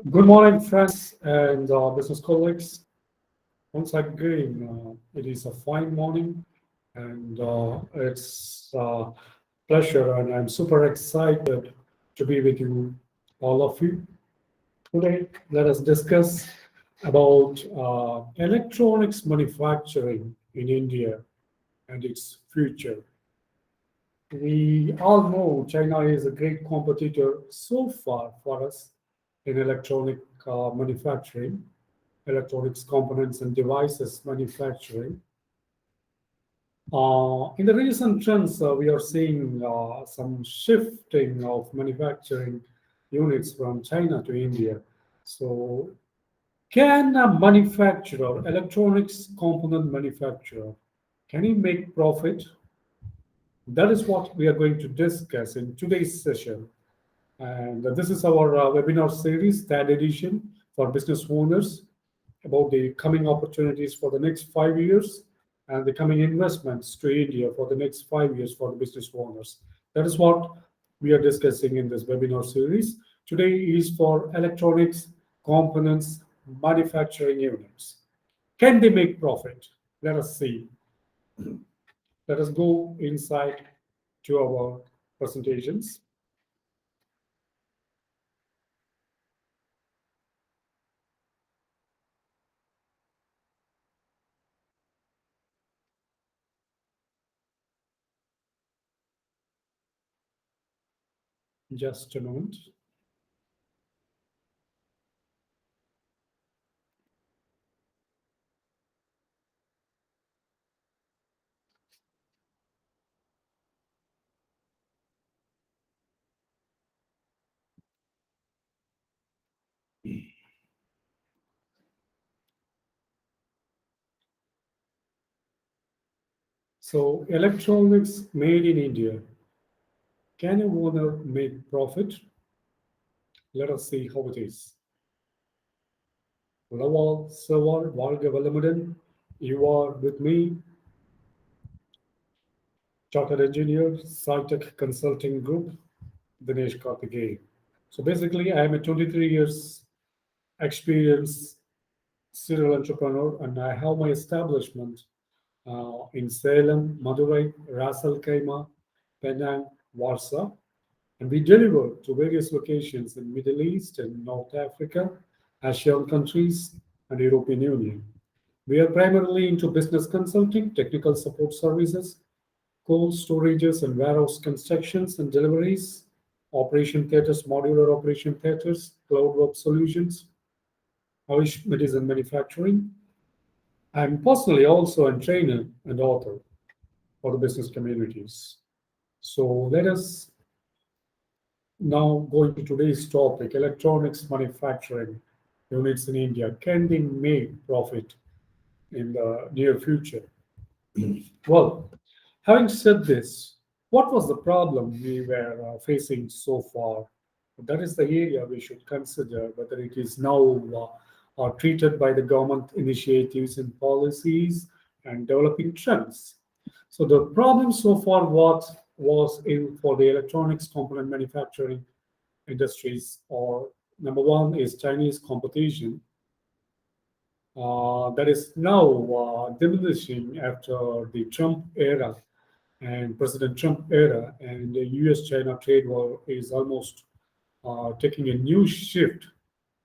Good morning, friends and business colleagues. Once again, it is a fine morning, and it's a pleasure, and I'm super excited to be with you, all of you. Today, let us discuss about electronics manufacturing in India and its future. We all know China is a great competitor so far for us in electronic manufacturing, electronics components and devices manufacturing. In the recent trends, we are seeing some shifting of manufacturing units from China to India. So, can a manufacturer, electronics component manufacturer, can he make profit? That is what we are going to discuss in today's session. And this is our webinar series, third edition for business owners about the coming opportunities for the next 5 years and the coming investments to India for the next 5 years for the business owners. That is what we are discussing in this webinar series. Today is for electronics components manufacturing units. Can they make profit? Let us see. Let us go inside to our presentations. Just a moment. So electronics made in India. Can a owner make profit? Let us see how it is. Lawal, Savar, வாழ்க வளமுடன். You are with me, Chartered Engineer, saiTech Consulting Group, Thinesh Karthikeyan. So basically, I am a 23 years experience serial entrepreneur, and I have my establishment in Salem, Madurai, Ras Al Khaimah, Penang, Warsaw, and we deliver to various locations in Middle East and North Africa, Asian countries, and European Union. We are primarily into business consulting, technical support services, cold storages and warehouse constructions and deliveries, operation theaters, modular operation theaters, cloud web solutions, Avish medicine manufacturing. I'm personally also a trainer and author for the business communities. So let us now go into today's topic, electronics manufacturing units in India. Can they make profit in the near future? Well, having said this, what was the problem we were facing so far? That is the area we should consider whether it is now treated by the government initiatives and policies and developing trends. So the problem so far was in for the electronics component manufacturing industries, or number one is Chinese competition that is now diminishing after the Trump era and President Trump era, and the U.S.-China trade war is almost taking a new shift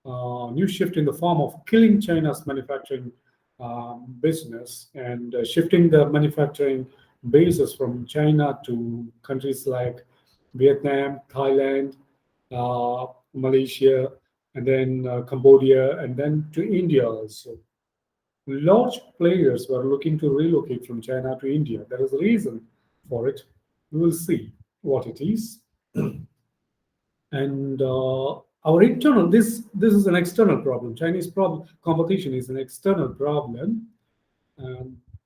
in the form of killing China's manufacturing business and shifting the manufacturing bases from China to countries like Vietnam, Thailand, Malaysia, and then Cambodia, and then to India also. Large players were looking to relocate from China to India. There is a reason for it. We will see what it is. And our internal, this is an external problem. Chinese problem competition is an external problem.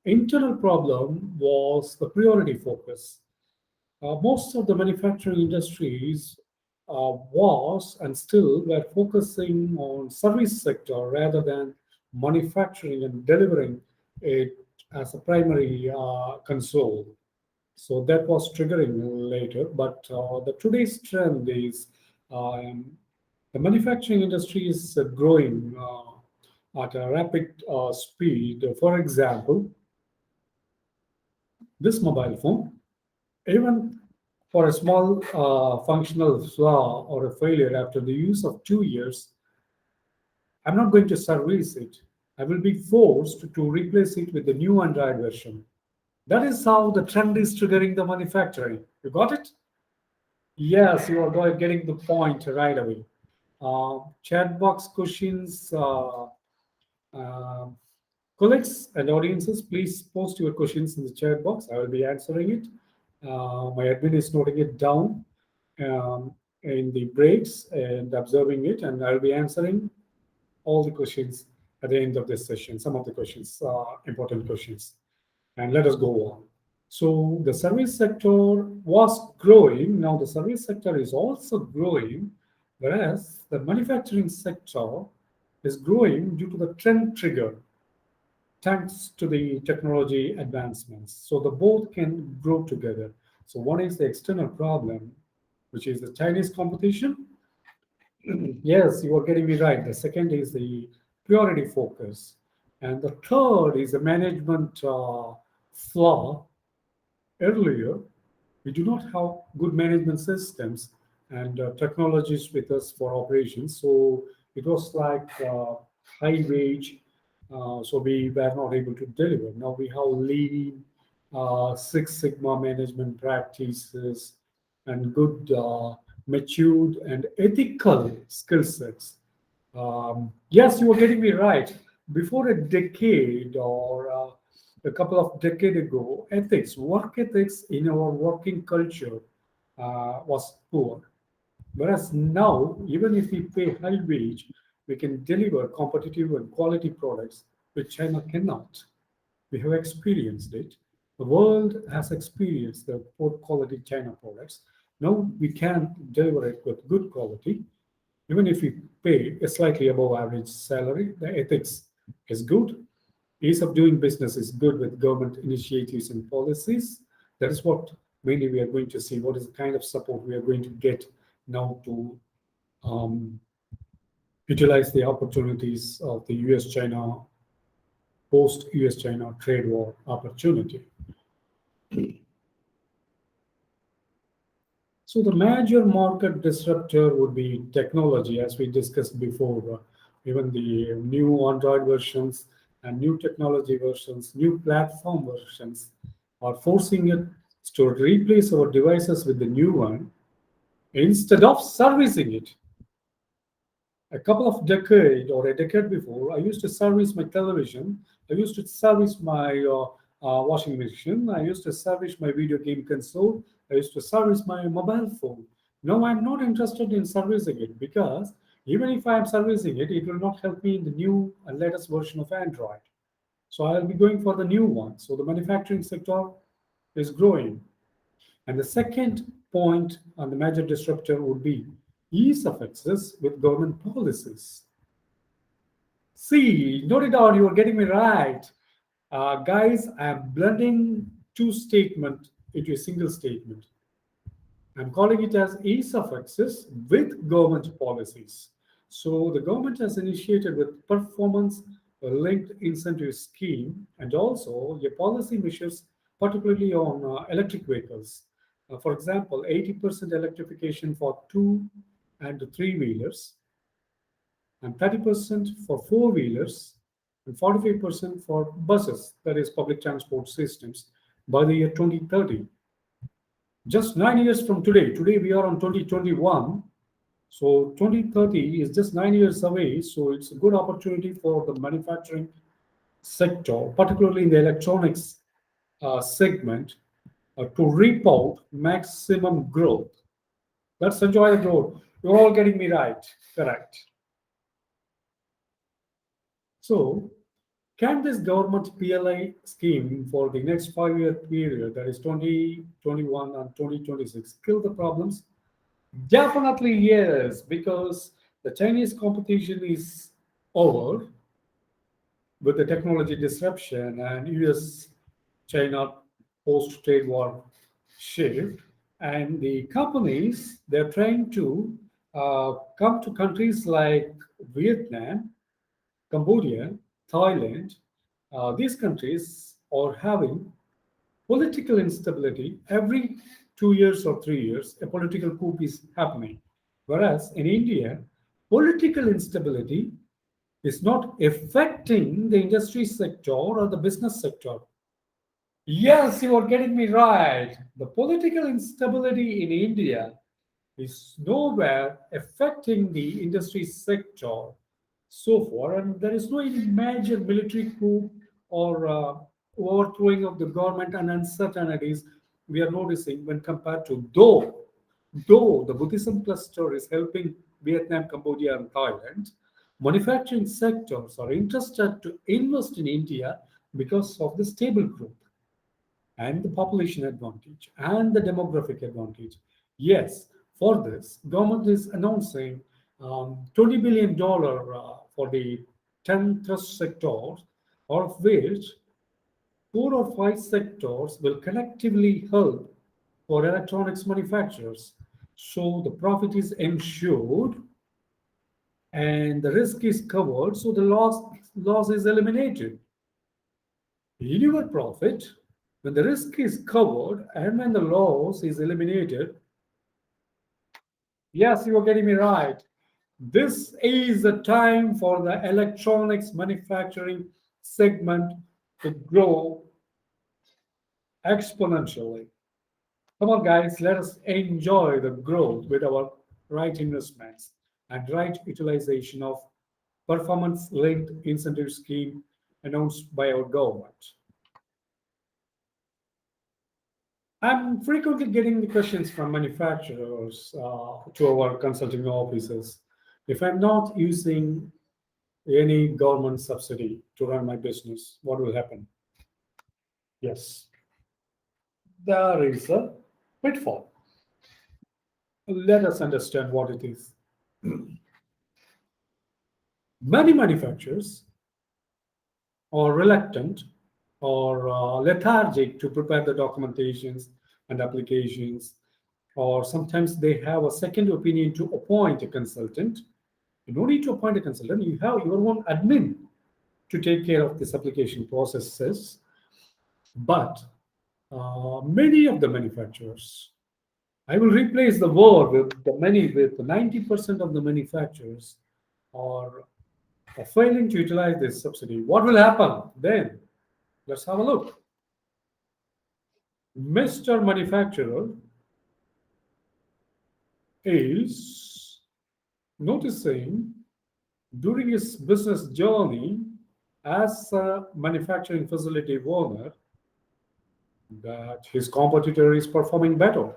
Internal problem was the priority focus. Most of the manufacturing industries was and still were focusing on service sector rather than manufacturing and delivering it as a primary console. So that was triggering later. But the today's trend is um, The manufacturing industry is growing at a rapid speed. For example, this mobile phone, even for a small functional flaw or a failure after the use of 2 years, I'm not going to service it. I will be forced to replace it with the new Android version. That is how the trend is triggering the manufacturing. You got it? Yes, you are getting the point right away. Chat box questions, uh, colleagues and audiences, please post your questions in the chat box. I will be answering it. My admin is noting it down in the breaks and observing it, and I'll be answering all the questions at the end of this session. Some of the questions, important questions, and let us go on. So the service sector was growing. Now the service sector is also growing, whereas the manufacturing sector is growing due to the trend trigger, thanks to the technology advancements. So the both can grow together. So one is the external problem, which is the Chinese competition. Yes, you are getting me right. The second is the purity focus. And the third is the management flaw. Earlier, we do not have good management systems and technologies with us for operations. So it was like high wage. So we were not able to deliver. Now we have lean, Six Sigma management practices and good, matured and ethical skill sets. Yes, you were getting me right. Before a decade or a couple of decades ago, work ethics in our working culture was poor. Whereas now, even if we pay high wage, we can deliver competitive and quality products which China cannot. We have experienced it. The world has experienced the poor quality China products. Now we can deliver it with good quality. Even if we pay a slightly above average salary, the ethics is good. Ease of doing business is good with government initiatives and policies. That is what mainly we are going to see. What is the kind of support we are going to get now to um, utilize the opportunities of the US China, post US China trade war opportunity. So the major market disruptor would be technology, as we discussed before. Even the new Android versions and new technology versions, new platform versions are forcing it to replace our devices with the new one instead of servicing it. A couple of decade or a decade before, I used to service my television. I used to service my washing machine. I used to service my video game console. I used to service my mobile phone. Now I'm not interested in servicing it because even if I'm servicing it, it will not help me in the new and latest version of Android. So I'll be going for the new one. So the manufacturing sector is growing. And the second point on the major disruptor would be ease of access with government policies. See, note it down, you are getting me right. Guys, I am blending two statements into a single statement. I'm calling it as ease of access with government policies. So the government has initiated with performance linked incentive scheme and also a policy measures particularly on electric vehicles. For example, 80% electrification for two and three wheelers and 30% for four wheelers and 45% for buses, that is public transport systems, by the year 2030. Just 9 years from today. Today we are on 2021. So 2030 is just 9 years away. So it's a good opportunity for the manufacturing sector, particularly in the electronics segment, to reap out maximum growth. Let's enjoy the growth. You're all getting me right. Correct. So can this government PLI scheme for the next 5 year period, that is 2021 and 2026, kill the problems? Definitely yes, because the Chinese competition is over with the technology disruption and US China post trade war shift. And the companies, they're trying to Come to countries like Vietnam, Cambodia, Thailand. These countries are having political instability. Every 2 years or 3 years, a political coup is happening. Whereas in India, political instability is not affecting the industry sector or the business sector. Yes, you are getting me right. The political instability in India is nowhere affecting the industry sector so far, and there is no any major military coup or overthrowing of the government and uncertainties we are noticing when compared to though the Buddhism cluster is helping Vietnam, Cambodia, and Thailand. Manufacturing sectors are interested to invest in India because of the stable growth and the population advantage and the demographic advantage. Yes, for this, government is announcing $20 billion for the 10 thrust sectors, out of which 4 or 5 sectors will collectively help for electronics manufacturers. So the profit is ensured and the risk is covered, so the loss is eliminated. In your profit, when the risk is covered and when the loss is eliminated, yes, you are getting me right. This is the time for the electronics manufacturing segment to grow exponentially. Come on, guys, let us enjoy the growth with our right investments and right utilization of performance linked incentive scheme announced by our government. I'm frequently getting the questions from manufacturers to our consulting offices. If I'm not using any government subsidy to run my business, what will happen? Yes, there is a pitfall. Let us understand what it is. Many manufacturers are reluctant or lethargic to prepare the documentations and applications, or sometimes they have a second opinion to appoint a consultant. You don't need to appoint a consultant, you have your own admin to take care of this application processes. But many of the manufacturers, I will replace the word with the many with 90% of the manufacturers are, are failing to utilize this subsidy. What will happen then? Let's have a look. Mr. Manufacturer is noticing during his business journey as a manufacturing facility owner that his competitor is performing better.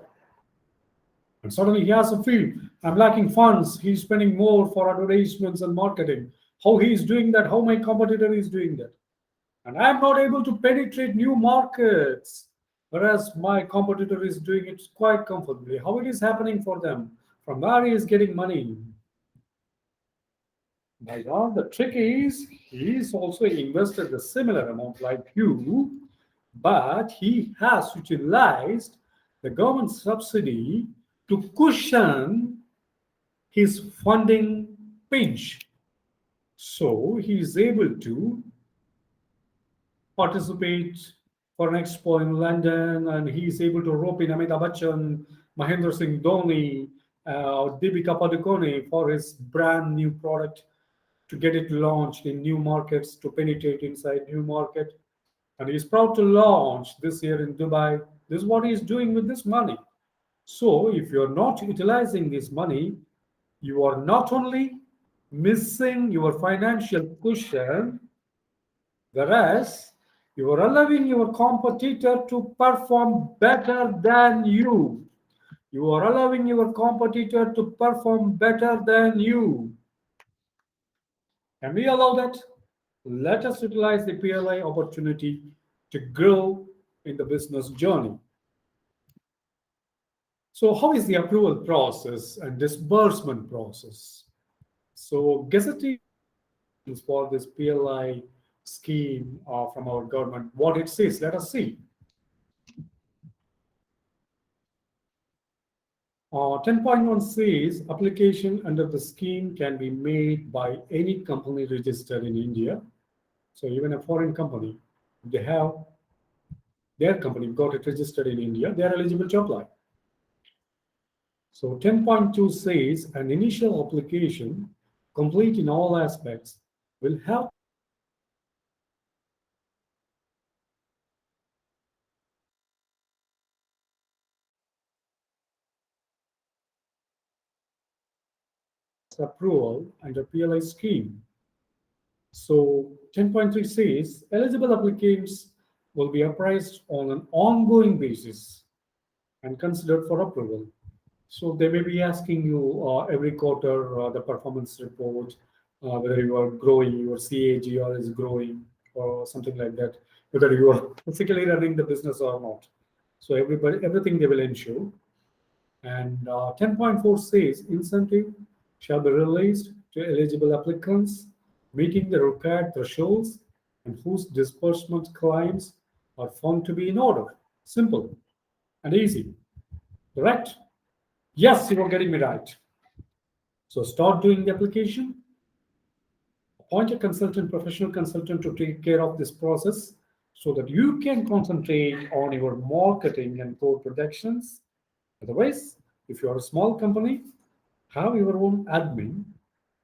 And suddenly he has a feel, I'm lacking funds, he's spending more for advertisements and marketing. How he is doing that, how my competitor is doing that. And I'm not able to penetrate new markets, whereas my competitor is doing it quite comfortably. How it is happening for them? From where he is getting money? My God, the trick is he's also invested a similar amount like you, but he has utilized the government subsidy to cushion his funding pinch. So he is able to participate for an expo in London, and he is able to rope in Amitabh Bachchan, Mahendra Singh Dhoni, Deepika Padukone for his brand new product to get it launched in new markets, to penetrate inside new market. And he's proud to launch this year in Dubai. This is what he's doing with this money. So if you're not utilizing this money, you are not only missing your financial cushion, whereas you are allowing your competitor to perform better than you. You are allowing your competitor to perform better than you. Can we allow that? Let us utilize the PLI opportunity to grow in the business journey. So, how is the approval process and disbursement process? So, gazetting for this PLI scheme from our government, what it says, let us see. Let us see. 10.1 says application under the scheme can be made by any company registered in India. So even a foreign company, if they have their company got it registered in India, they are eligible to apply. So 10.2 says an initial application complete in all aspects will have approval under PLI scheme. So 10.3 says eligible applicants will be appraised on an ongoing basis and considered for approval. So they may be asking you every quarter the performance report, whether you are growing, your CAGR is growing, or something like that, whether you are physically running the business or not. So everything they will ensure. And 10.4 says incentive shall be released to eligible applicants meeting the required thresholds and whose disbursement claims are found to be in order. Simple and easy. Correct? Yes, you are getting me right. So start doing the application, appoint a consultant, professional consultant to take care of this process so that you can concentrate on your marketing and core productions. Otherwise, if you are a small company, have your own admin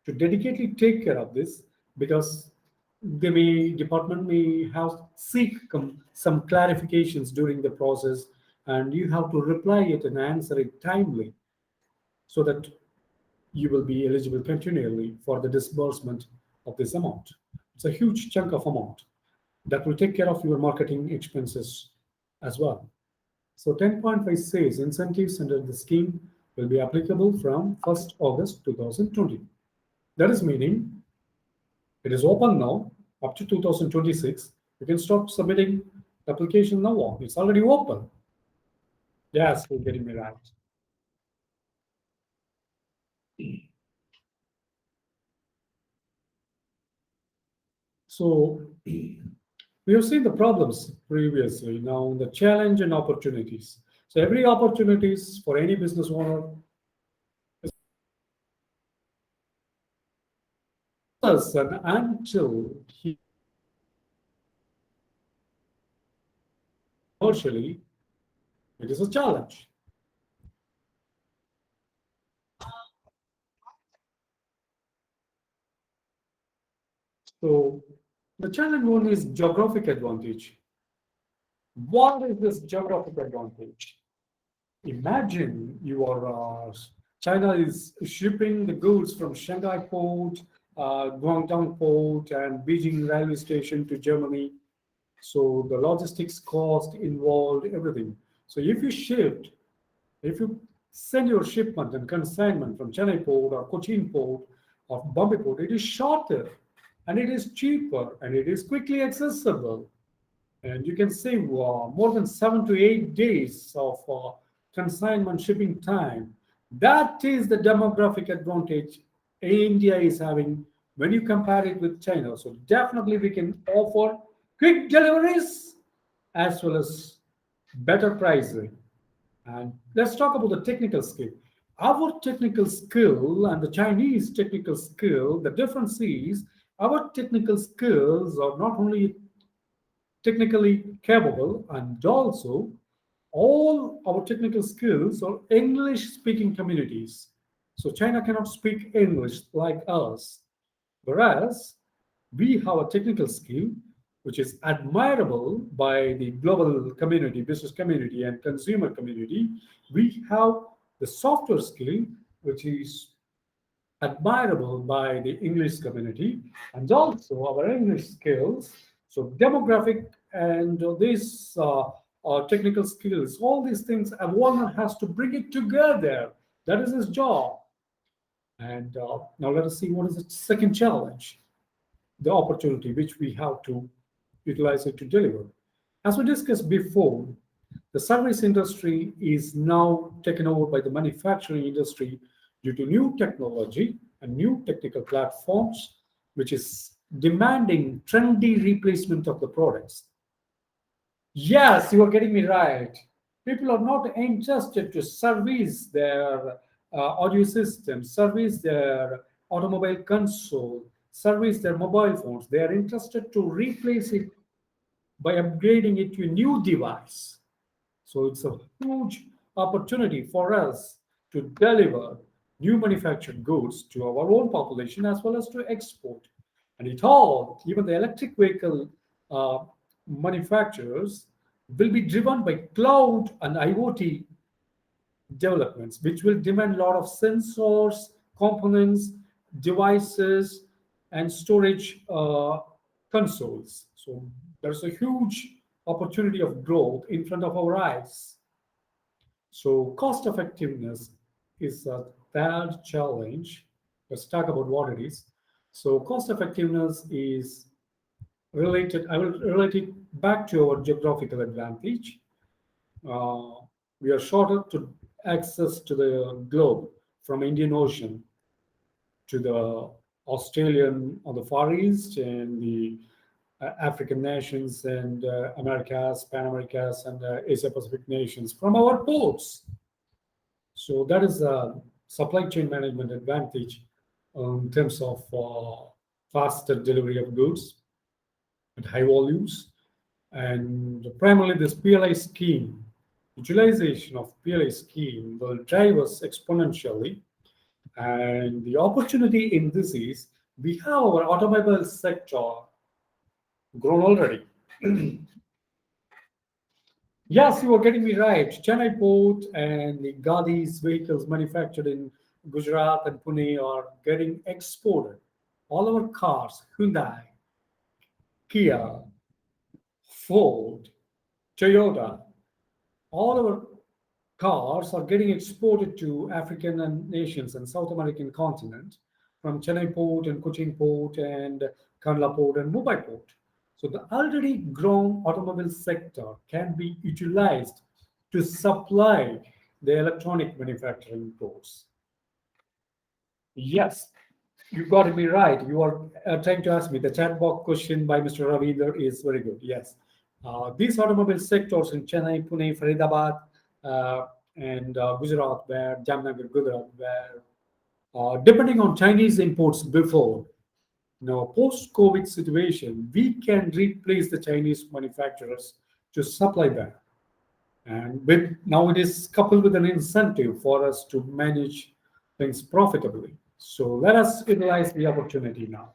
to dedicatedly take care of this because department may have seek some clarifications during the process and you have to reply it and answer it timely so that you will be eligible continually for the disbursement of this amount. It's a huge chunk of amount that will take care of your marketing expenses as well. So 10.5 says incentives under the scheme will be applicable from 1st August 2020. That is meaning it is open now up to 2026. You can start submitting the application now on. It's already open. Yes, you're getting me right. So we have seen the problems previously. Now the challenge and opportunities. So every opportunities for any business owner is and until he commercially, it is a challenge. So the challenge one is geographic advantage. What is this geographic advantage? Imagine you are China is shipping the goods from Shanghai port, Guangdong port, and Beijing railway station to Germany. So the logistics cost involved, everything. So if you send your shipment and consignment from Chennai port or Cochin port or Bombay port, it is shorter and it is cheaper and it is quickly accessible. And you can save more than 7 to 8 days of consignment shipping time. That is the demographic advantage India is having when you compare it with China. So definitely we can offer quick deliveries as well as better pricing. And let's talk about the technical skill. Our technical skill and the Chinese technical skill, the difference is our technical skills are not only technically capable and also all our technical skills are English speaking communities. So China cannot speak English like us, whereas we have a technical skill which is admirable by the global community, business community, and consumer community. We have the software skill which is admirable by the English community and also our English skills. So demographic and these technical skills, all these things, a owner has to bring it together. That is his job. And now let us see what is the second challenge, the opportunity which we have to utilize it to deliver. As we discussed before, the service industry is now taken over by the manufacturing industry due to new technology and new technical platforms, which is demanding trendy replacement of the products. Yes, you are getting me right. People are not interested to service their audio system, service their automobile console, service their mobile phones. They are interested to replace it by upgrading it to a new device. So it's a huge opportunity for us to deliver new manufactured goods to our own population as well as to export. And it all, even the electric vehicle uh, manufacturers, will be driven by cloud and IoT developments, which will demand a lot of sensors, components, devices, and storage consoles. So there's a huge opportunity of growth in front of our eyes. So cost effectiveness is a third challenge. Let's talk about what it is. So cost effectiveness is related, I will relate it back to our geographical advantage. Uh, we are shorter to access to the globe from Indian Ocean to the Australian on the Far East and the African nations and Americas, Pan Americas, and Asia Pacific nations from our ports. So that is a supply chain management advantage in terms of faster delivery of goods at high volumes. And primarily this PLI scheme, utilization of PLI scheme will drive us exponentially. And the opportunity in this is we have our automobile sector grown already. Yes, you are getting me right. Chennai port and the Gadi's vehicles manufactured in Gujarat and Pune are getting exported. All our cars, Hyundai, Kia, Ford, Toyota, all our cars are getting exported to African and nations and South American continent from Chennai port and Cochin port and Kandla port and Mumbai port. So the already grown automobile sector can be utilized to supply the electronic manufacturing goods. Yes, you got me right. You are trying to ask me. The chat box question by Mr. Ravinder is very good. Yes. These automobile sectors in Chennai, Pune, Faridabad, and Gujarat, where Jamnagar, Gujarat, where depending on Chinese imports before, now post-COVID situation, we can replace the Chinese manufacturers to supply them. And with now it is coupled with an incentive for us to manage things profitably. So let us utilize the opportunity now.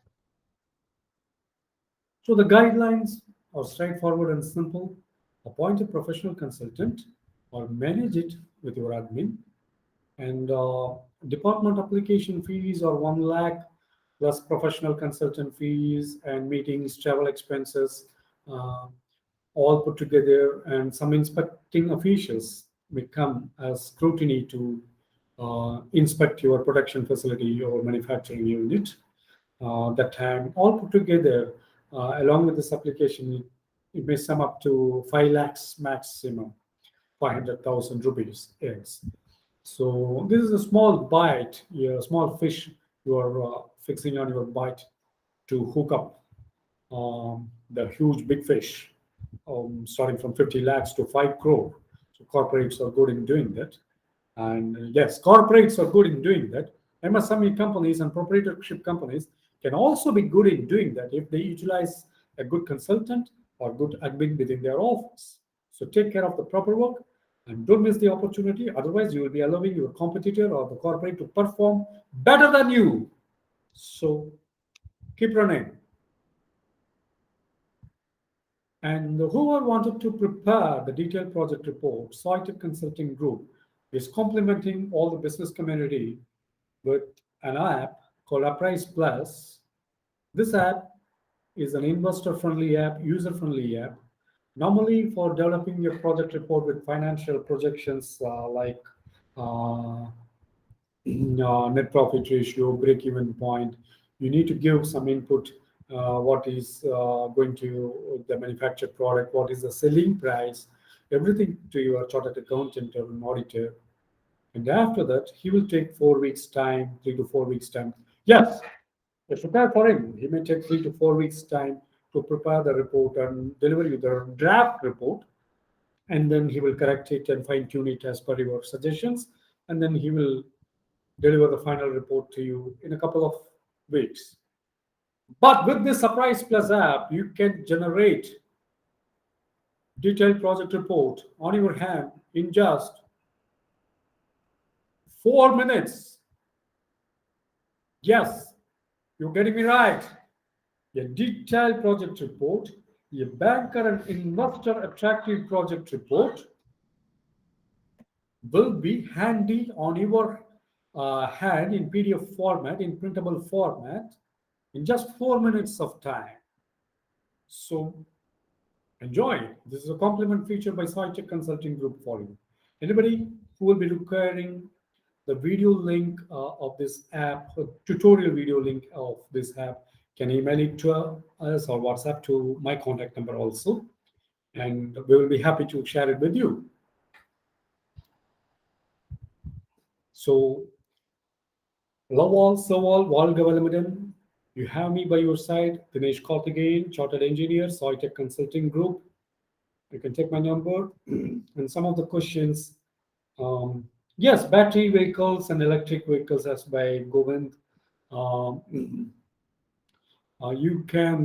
So the guidelines are straightforward and simple. Appoint a professional consultant or manage it with your admin. And department application fees are 1 lakh plus professional consultant fees and meetings, travel expenses, uh, all put together. And some inspecting officials may come as scrutiny to inspect your production facility or manufacturing unit. That time, all put together, along with this application, it may sum up to 5 lakhs maximum, 500,000 rupees. Yes. So this is a small bite, yeah, a small fish you are fixing on your bite to hook up the huge big fish, starting from 50 lakhs to 5 crore. So corporates are good in doing that. And yes, corporates are good in doing that. MSME companies and proprietorship companies can also be good in doing that if they utilize a good consultant or good admin within their office. So take care of the proper work and don't miss the opportunity. Otherwise, you will be allowing your competitor or the corporate to perform better than you. So keep running. And whoever wanted to prepare the detailed project report, saiTech Consulting Group is complementing all the business community with an app called Apprise Plus. This app is an investor-friendly app, user-friendly app, normally for developing your project report with financial projections like uh, net profit ratio, break-even point. You need to give some input. What is going to the manufactured product? What is the selling price? Everything to your chartered accountant or an auditor. And after that, he will take 4 weeks time, 3 to 4 weeks time. Yes, prepare for him. He may take 3 to 4 weeks time to prepare the report and deliver you the draft report. and then he will correct it and fine tune it as per your suggestions, and then he will deliver the final report to you in a couple of weeks. But with this Surprise Plus app, you can generate detailed project report on your hand in just 4 minutes. Yes, you're getting me right. A detailed project report, a banker and investor attractive project report will be handy on your hand in PDF format, in printable format, in just 4 minutes of time. So enjoy it. This is a compliment feature by saiTech Consulting Group for you. Anybody who will be requiring the video link of this app, tutorial video link of this app, can email it to us or WhatsApp to my contact number also, and we will be happy to share it with you. So, love all, serve all, வாழ்க வளமுடன். You have me by your side, Thinesh Karthikeyan, Chartered Engineer, saiTech Consulting Group. You can take my number and some of the questions. Yes, battery vehicles and electric vehicles, as by Govind. You can,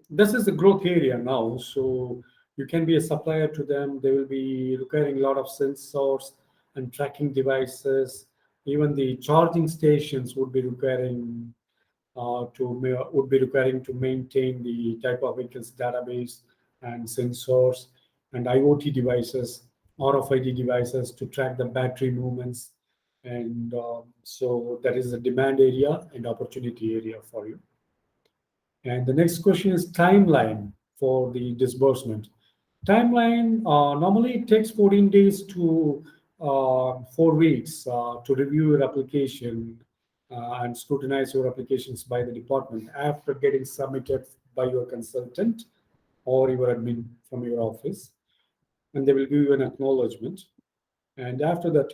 this is the growth area now, so you can be a supplier to them. They will be requiring a lot of sensors and tracking devices. Even the charging stations would be requiring to maintain the type of vehicles database and sensors and IoT devices, RFID devices to track the battery movements. And so that is the demand area and opportunity area for you. And the next question is timeline for the disbursement. Timeline, normally it takes 14 days to 4 weeks to review your application and scrutinize your applications by the department after getting submitted by your consultant or your admin from your office. And they will give you an acknowledgement. And after that,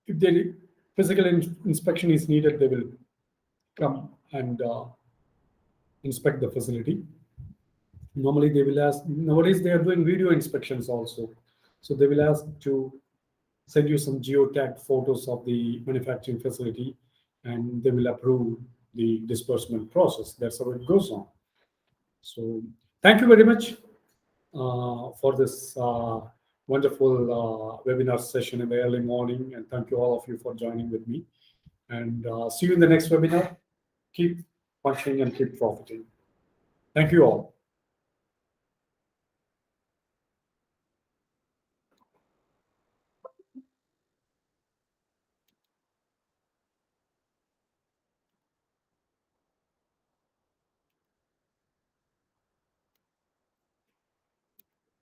if the physical inspection is needed, they will come and inspect the facility. Normally they will ask, nowadays they are doing video inspections also. So they will ask to send you some geotagged photos of the manufacturing facility, and they will approve the disbursement process. That's how it goes on. So thank you very much for this wonderful webinar session in the early morning. And thank you all of you for joining with me. And see you in the next webinar. Keep functioning and keep profiting. Thank you all.